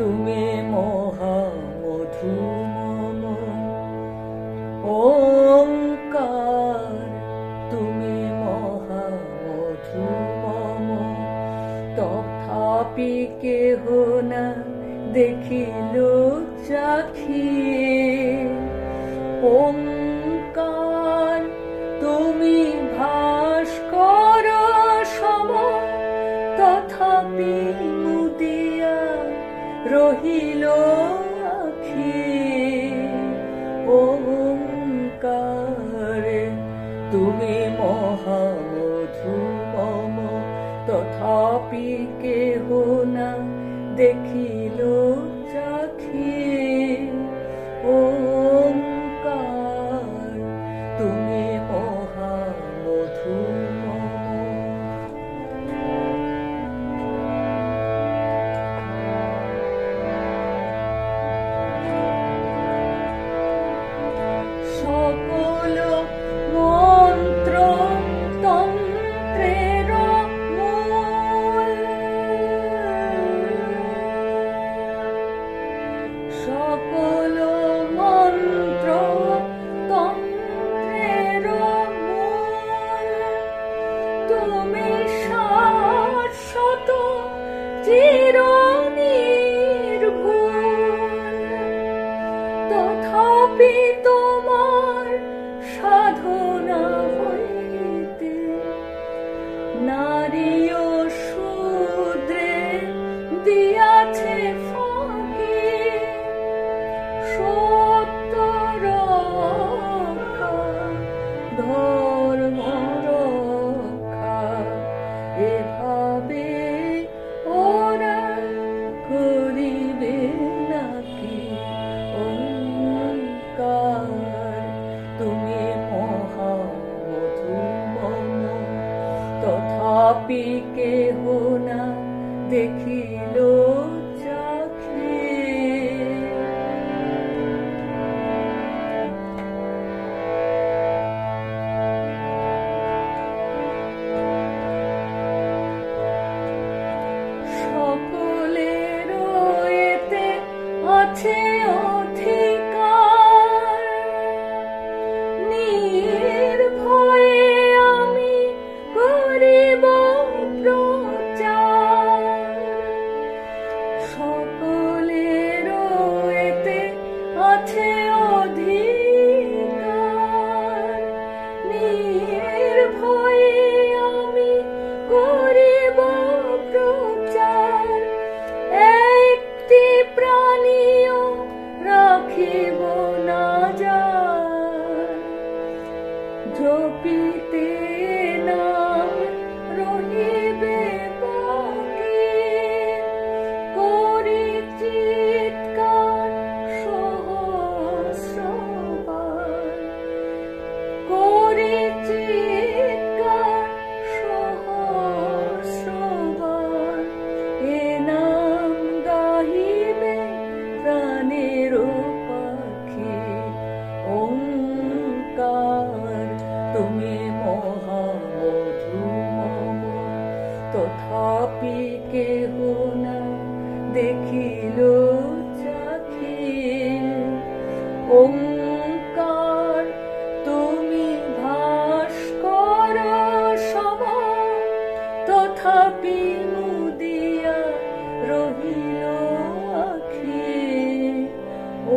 তুমি মহামধুমম ওঙ্কার, তুমি মহামধুমম। তথাপি কেহ না দেখিল চাখিয়ে। ওঙ্কার, তুমি ভাস্কর সম, তথাপি মুদিয়া রহিল আখি। ওঙ্কার, তুমি মহামধুমম, তথাপি কেহ না দেখিল চাখি। ওঙ্কার, তুমি মহামধুমম। সকল মন্ত্র তন্ত্রের মূল, সকল মন্ত্র তন্ত্রের মূল। তুমি শাশ্বত চিরনির্ভুল, তথাপি তোমার সাধনা হইতে নারী ও শূদ্রে দিয়াছে ফাঁকি। সত্য রক্ষা, ধর্ম রক্ষা, এভাবে ওরা করিবে নাকি। ওঙ্কার, তুমি মহামধুমম, তথাপি কেহ না দেখিল চাখি। সকলের এতে আছে অধিকার, নির্ভয়ে আমি করিব প্রচার। সকলের এতে আছে অধিকার, নির্ভয়ে আমি করিব প্রচার। একটি প্রাণীও রাখিব না যায়, জপিতে নাম রহিবে বাকি। করি চিৎকার সহস্রবার, করি চিৎকার সহস্রবার। এ নাম গাহিবে প্রাণের পাখি। ওঙ্কার, তুমি মহামধুমম, তথাপি কেহ না দেখিল চাখি। ওঙ্কার, তুমি ভাস্কর সম, তথাপি মুদিয়া রহিল আখি।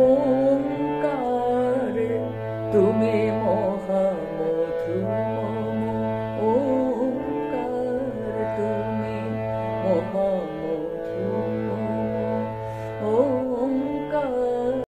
ওঙ্কার, তুমি